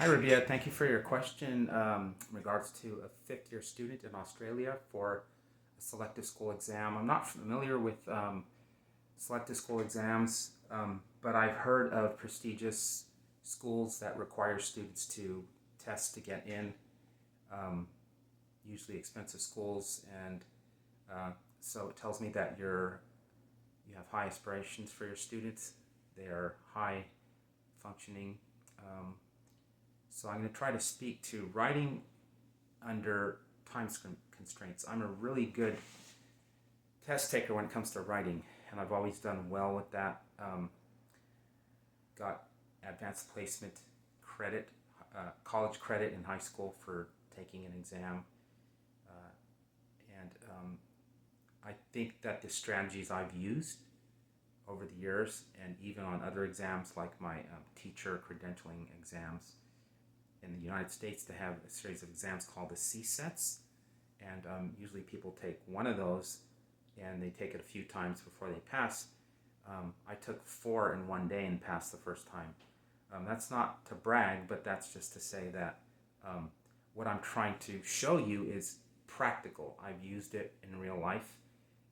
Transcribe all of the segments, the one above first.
Hi, Rabia. Thank you for your question in regards to a fifth-year student in Australia for a selective school exam. I'm not familiar with selective school exams, but I've heard of prestigious schools that require students to test to get in, um, usually expensive schools, and so it tells me that you have high aspirations for your students. They are high functioning. So I'm going to try to speak to writing under time constraints. I'm a really good test taker when it comes to writing, and I've always done well with that. Got advanced placement credit, college credit in high school for taking an exam. And I think that the strategies I've used over the years, and even on other exams like my teacher credentialing exams, in the United States, they have a series of exams called the C-sets, and usually people take one of those and they take it a few times before they pass. I took 4 in one day and passed the first time. That's not to brag, but that's just to say that what I'm trying to show you is practical. I've used it in real life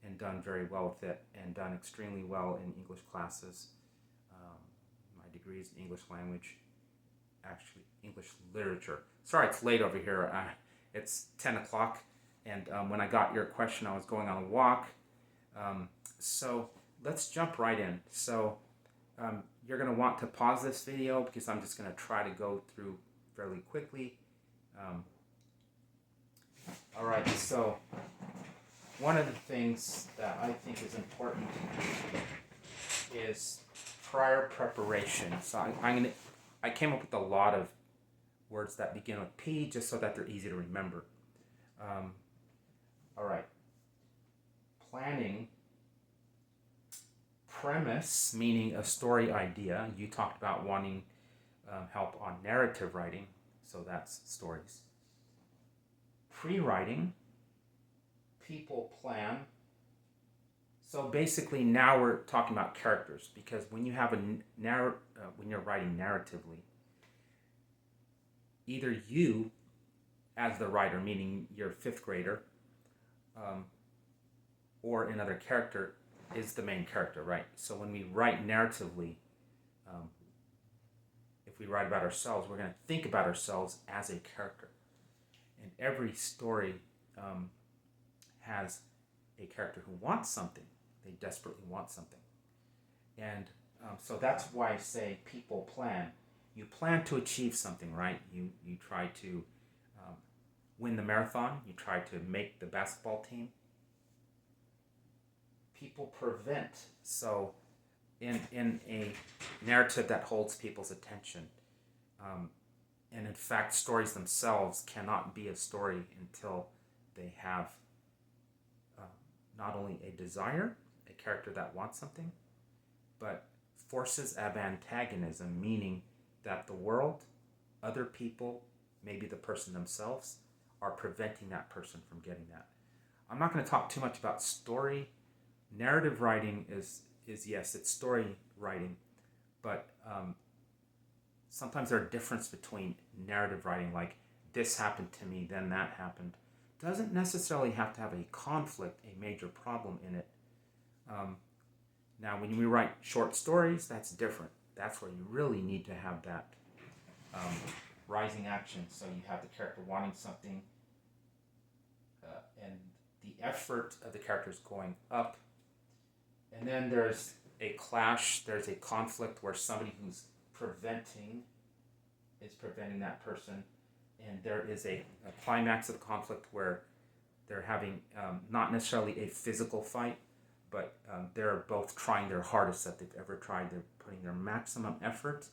and done very well with it, and done extremely well in English classes. My degree is in English language, actually English literature. Sorry, it's late over here. It's 10 o'clock, and when I got your question, I was going on a walk. So let's jump right in. So you're going to want to pause this video because I'm just going to try to go through fairly quickly. All right, so one of the things that I think is important is prior preparation. So I came up with a lot of words that begin with P just so that they're easy to remember. All right. Planning. Premise, meaning a story idea. You talked about wanting help on narrative writing, so that's stories. Pre-writing. People plan. So basically now we're talking about characters, because when you have when you're writing narratively, either you as the writer, meaning your 5th grader, or another character is the main character, right? So when we write narratively, if we write about ourselves, we're going to think about ourselves as a character. And every story has a character who wants something. They desperately want something. And so that's why I say people plan. You plan to achieve something, right? You try to win the marathon. You try to make the basketball team. People prevent. So in a narrative that holds people's attention, and in fact stories themselves cannot be a story until they have not only a desire, a character that wants something, but forces of antagonism, meaning that the world, other people, maybe the person themselves, are preventing that person from getting that. I'm not going to talk too much about story. Narrative writing is yes, it's story writing, but sometimes there's a difference between narrative writing, like this happened to me, then that happened. Doesn't necessarily have to have a conflict, a major problem in it. Now, when we write short stories, that's different. That's where you really need to have that rising action. So you have the character wanting something, and the effort of the character is going up. And then there's a clash, there's a conflict where somebody who's preventing that person. And there is a climax of the conflict where they're having not necessarily a physical fight, but they're both trying their hardest that they've ever tried. They're putting their maximum effort,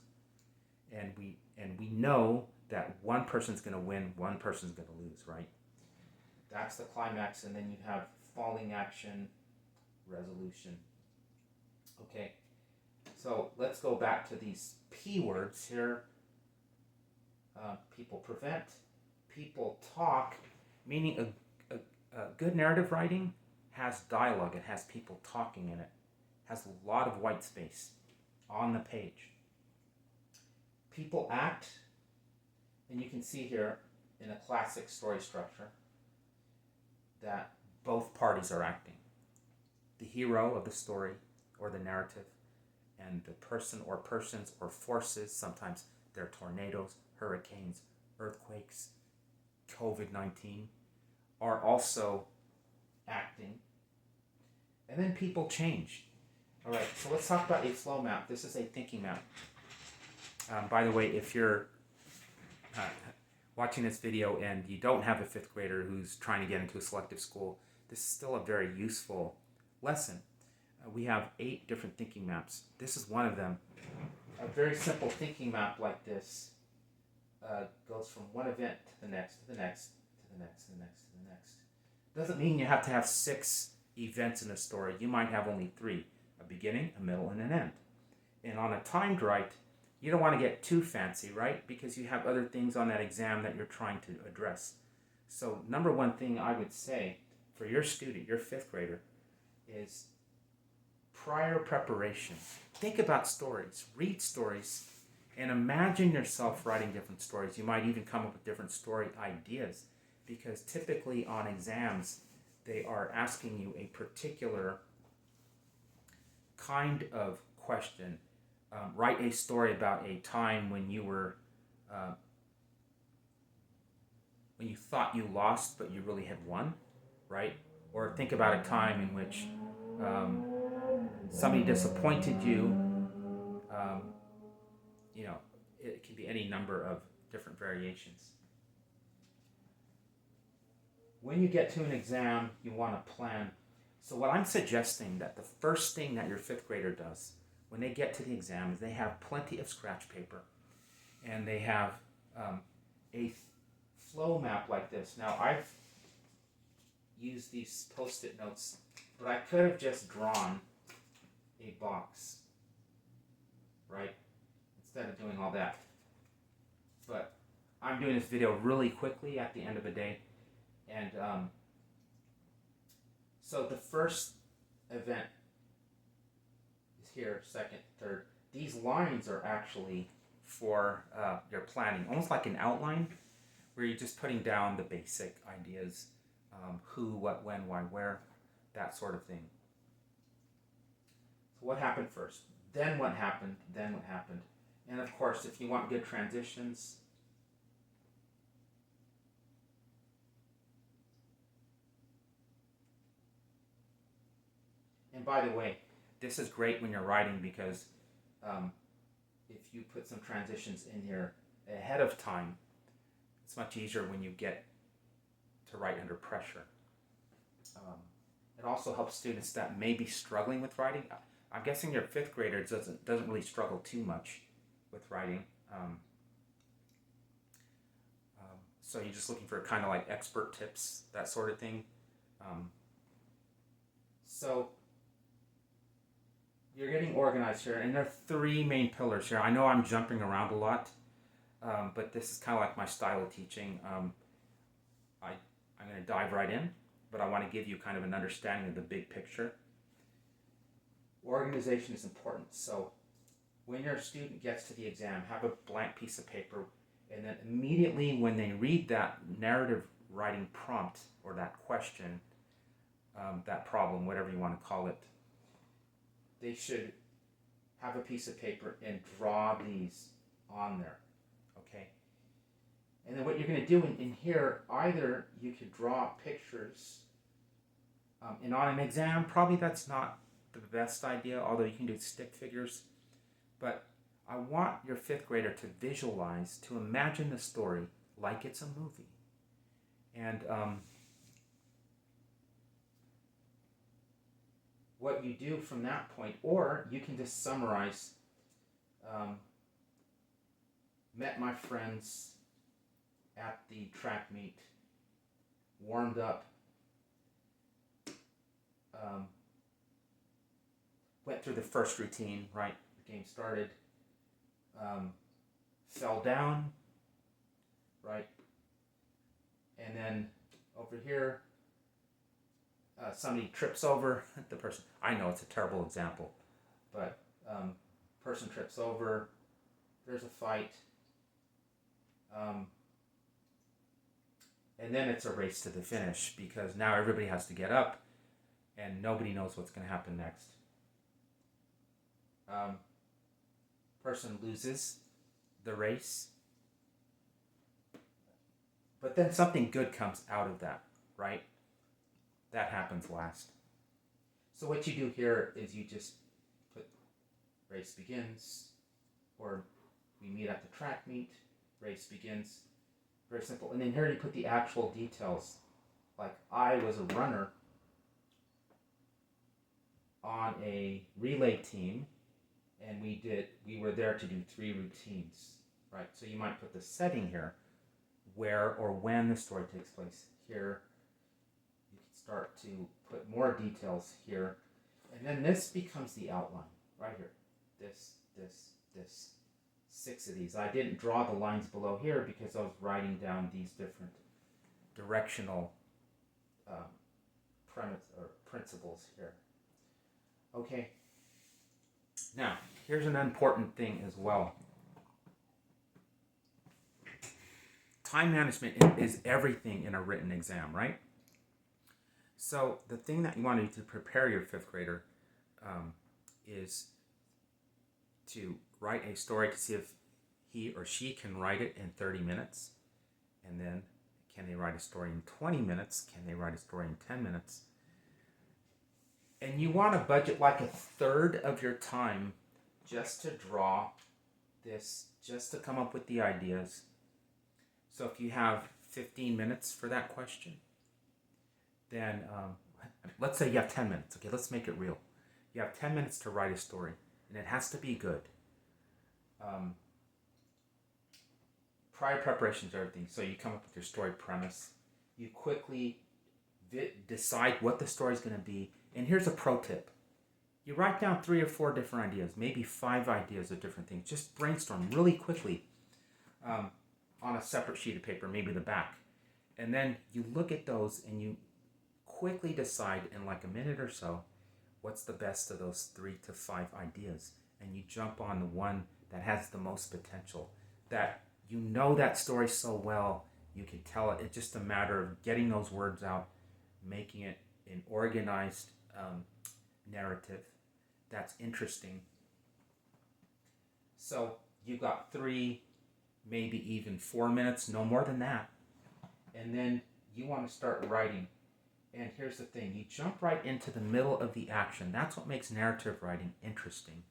and we know that one person's going to win, one person's going to lose, right? That's the climax, and then you have falling action, resolution. Okay, so let's go back to these P words here. People prevent, people talk, meaning a good narrative writing has dialogue. It has people talking in it. Has a lot of white space on the page. People act. And you can see here in a classic story structure that both parties are acting. The hero of the story or the narrative and the person or persons or forces, sometimes they're tornadoes, hurricanes, earthquakes, COVID-19, are also acting. And then people change. All right, so let's talk about a flow map. This is a thinking map. By the way, if you're watching this video and you don't have a fifth grader who's trying to get into a selective school, this is still a very useful lesson. We have 8 different thinking maps. This is one of them. A very simple thinking map like this goes from one event to the next, to the next, to the next, to the next, to the next. Doesn't mean you have to have 6 events in a story. You might have only 3, a beginning, a middle, and an end. And on a timed write, you don't want to get too fancy, right? Because you have other things on that exam that you're trying to address. So number one thing I would say for your student, your 5th grader, is prior preparation. Think about stories, read stories, and imagine yourself writing different stories. You might even come up with different story ideas, because typically on exams, they are asking you a particular kind of question. Write a story about a time when you were, when you thought you lost, but you really had won, right? Or think about a time in which somebody disappointed you. You know, it can be any number of different variations. When you get to an exam, you want to plan. So what I'm suggesting that the first thing that your 5th grader does when they get to the exam is they have plenty of scratch paper, and they have a flow map like this. Now, I've used these post-it notes, but I could have just drawn a box, right, instead of doing all that. But I'm doing this video really quickly at the end of the day, and so the first event is here, second, third. These lines are actually for your planning, almost like an outline, where you're just putting down the basic ideas, who, what, when, why, where, that sort of thing. So what happened first? Then what happened? Then what happened? And of course, if you want good transitions, and by the way, this is great when you're writing, because if you put some transitions in here ahead of time, it's much easier when you get to write under pressure. It also helps students that may be struggling with writing. I'm guessing your 5th grader doesn't really struggle too much with writing. So you're just looking for kind of like expert tips, that sort of thing. So you're getting organized here, and there are 3 main pillars here. I know I'm jumping around a lot, but this is kind of like my style of teaching. I'm going to dive right in, but I want to give you kind of an understanding of the big picture. Organization is important. So when your student gets to the exam, have a blank piece of paper, and then immediately when they read that narrative writing prompt or that question, that problem, whatever you want to call it, they should have a piece of paper and draw these on there, okay? And then what you're going to do in here, either you could draw pictures, and on an exam, probably that's not the best idea, although you can do stick figures. But I want your 5th grader to visualize, to imagine the story like it's a movie. And what you do from that point, or you can just summarize, met my friends at the track meet, warmed up, went through the first routine, right? The game started, fell down, right? And then over here, somebody trips over the person. I know it's a terrible example, but person trips over, there's a fight, And then it's a race to the finish because now everybody has to get up and nobody knows what's going to happen next. Person loses the race, but then something good comes out of that, right? That happens last. So what you do here is you just put race begins, or we meet at the track meet, race begins. Very simple. And then here you put the actual details. Like I was a runner on a relay team, and we were there to do 3 routines, right? So you might put the setting here, where or when the story takes place. Here, you can start to put more details here, and then this becomes the outline, right here. This. 6 of these. I didn't draw the lines below here because I was writing down these different directional premise or principles here. Okay. Now, here's an important thing as well. Time management is everything in a written exam, right? So the thing that you want to do to prepare your 5th grader is to write a story to see if he or she can write it in 30 minutes. And then, can they write a story in 20 minutes? Can they write a story in 10 minutes? And you want to budget like 1/3 of your time just to draw this, just to come up with the ideas. So if you have 15 minutes for that question, then let's say you have 10 minutes. Okay, let's make it real. You have 10 minutes to write a story, and it has to be good. Prior preparation is everything. So you come up with your story premise. You quickly decide what the story is going to be. And here's a pro tip. You write down 3 or 4 different ideas, maybe 5 ideas of different things. Just brainstorm really quickly on a separate sheet of paper, maybe the back. And then you look at those and you quickly decide in like a minute or so what's the best of those 3 to 5 ideas. And you jump on the one that has the most potential, that you know that story so well, you can tell it. It's just a matter of getting those words out, making it an organized narrative that's interesting. So you've got 3, maybe even 4 minutes, no more than that. And then you want to start writing. And here's the thing, you jump right into the middle of the action. That's what makes narrative writing interesting.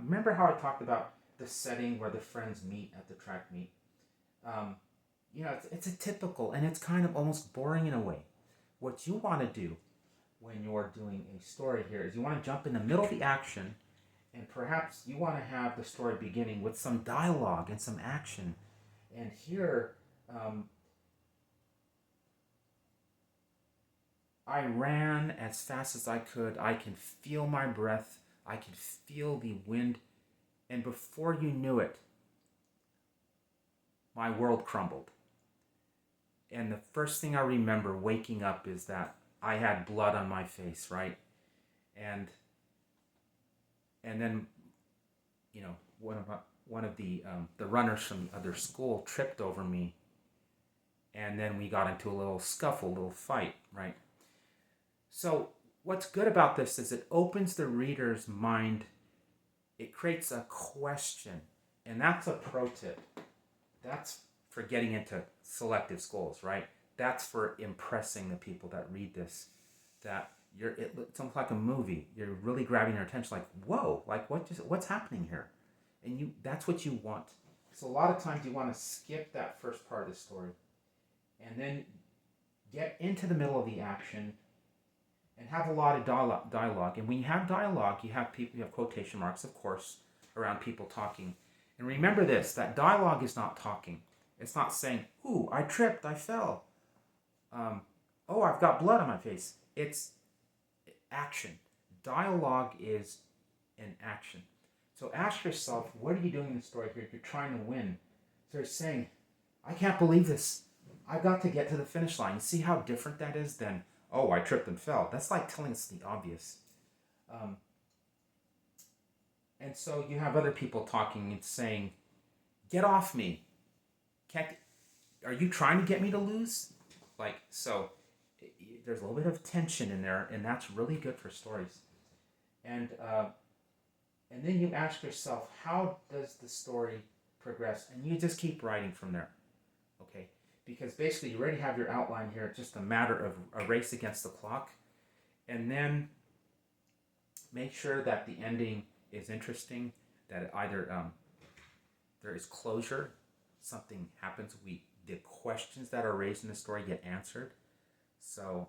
Remember how I talked about the setting where the friends meet at the track meet? It's a typical, and it's kind of almost boring in a way. What you want to do when you're doing a story here is you want to jump in the middle of the action, and perhaps you want to have the story beginning with some dialogue and some action. And here, I ran as fast as I could. I can feel my breath. I can feel the wind. And before you knew it, my world crumbled. And the first thing I remember waking up is that I had blood on my face, right? And then, one of the runners from the other school tripped over me, and then we got into a little scuffle, a little fight, right? So what's good about this is it opens the reader's mind. It creates a question, and that's a pro tip. That's for getting into selective schools, right? That's for impressing the people that read this. That it's almost like a movie. You're really grabbing their attention, like, whoa, like what's happening here? And that's what you want. So a lot of times you want to skip that first part of the story and then get into the middle of the action and have a lot of dialogue. And when you have dialogue, you have quotation marks, of course, around people talking. And remember this, that dialogue is not talking. It's not saying, ooh, I tripped, I fell. Oh, I've got blood on my face. It's action. Dialogue is an action. So ask yourself, what are you doing in the story here? You're trying to win. So you're saying, I can't believe this. I've got to get to the finish line. You see how different that is than, oh, I tripped and fell. That's like telling us the obvious. And so you have other people talking and saying, get off me. Are you trying to get me to lose? Like, so there's a little bit of tension in there, and that's really good for stories. And then you ask yourself, how does the story progress? And you just keep writing from there, okay? Because basically you already have your outline here. It's just a matter of a race against the clock. And then make sure that the ending is interesting, that either there is closure, something happens, the questions that are raised in the story get answered. So,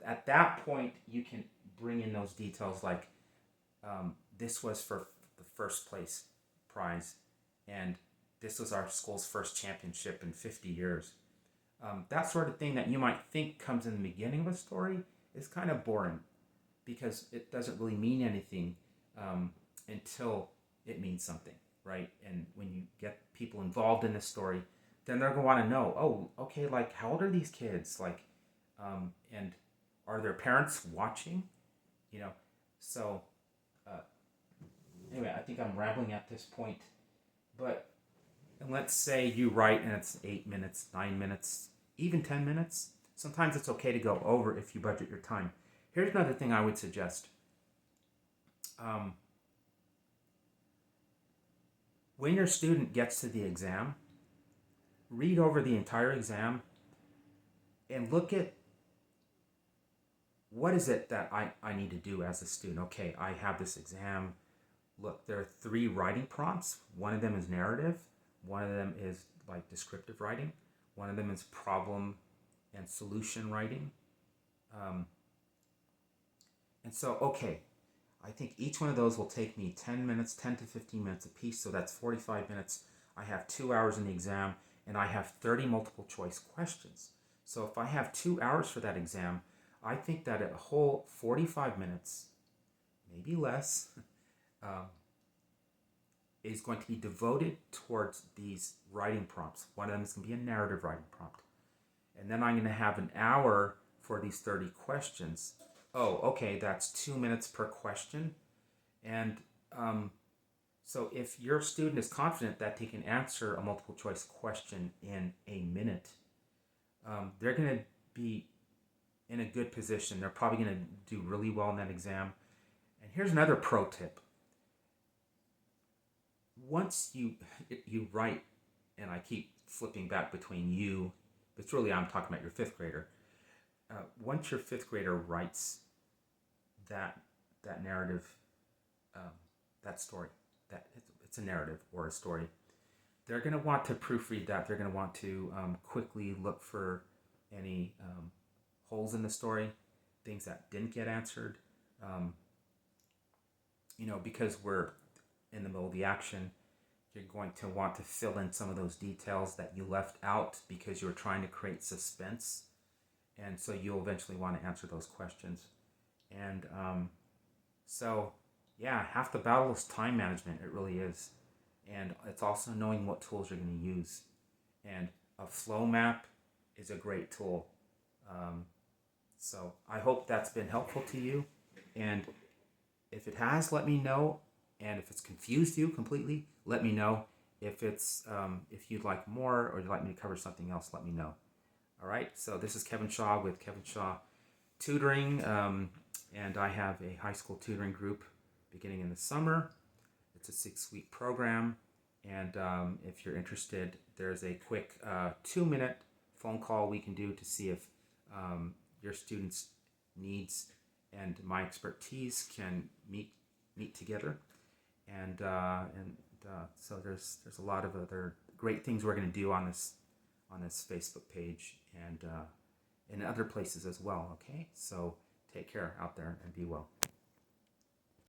at that point, you can bring in those details like this was for the first place prize, and this was our school's first championship in 50 years. That sort of thing that you might think comes in the beginning of a story is kind of boring because it doesn't really mean anything until it means something, right? And when you get people involved in the story, then they're going to want to know, oh, okay, like how old are these kids? Like, and are their parents watching? So anyway, I think I'm rambling at this point, but let's say you write and it's 8 minutes, 9 minutes, even 10 minutes. Sometimes it's okay to go over if you budget your time. Here's another thing I would suggest. When your student gets to the exam, read over the entire exam and look at what is it that I need to do as a student. Okay, I have this exam. Look, there are 3 writing prompts. One of them is narrative. One of them is like descriptive writing. One of them is problem and solution writing. And so, okay, I think each one of those will take me 10 minutes, 10 to 15 minutes a piece. So that's 45 minutes. I have 2 hours in the exam, and I have 30 multiple choice questions. So if I have 2 hours for that exam, I think that a whole 45 minutes, maybe less, is going to be devoted towards these writing prompts. One of them is going to be a narrative writing prompt. And then I'm going to have an hour for these 30 questions. Oh, okay, that's 2 minutes per question. And so if your student is confident that they can answer a multiple choice question in a minute, they're going to be in a good position. They're probably going to do really well in that exam. And here's another pro tip. Once you write, and I keep flipping back between you, but it's really I'm talking about your 5th grader. Once your 5th grader writes that narrative, that story, that it's a narrative or a story, they're going to want to proofread that. They're going to want to quickly look for any holes in the story, things that didn't get answered, because we're in the middle of the action. You're going to want to fill in some of those details that you left out because you were trying to create suspense. And so you'll eventually want to answer those questions. And so, yeah, half the battle is time management. It really is. And it's also knowing what tools you're going to use. And a flow map is a great tool. So I hope that's been helpful to you. And if it has, let me know. And if it's confused you completely, let me know. If it's if you'd like more or you'd like me to cover something else, let me know. All right. So this is Kevin Shah with Kevin Shah Tutoring, and I have a high school tutoring group beginning in the summer. It's a 6-week program, and if you're interested, there's a quick 2-minute phone call we can do to see if your students' needs and my expertise can meet together. And so there's a lot of other great things we're going to do on this Facebook page and in other places as well. Okay, so take care out there and be well.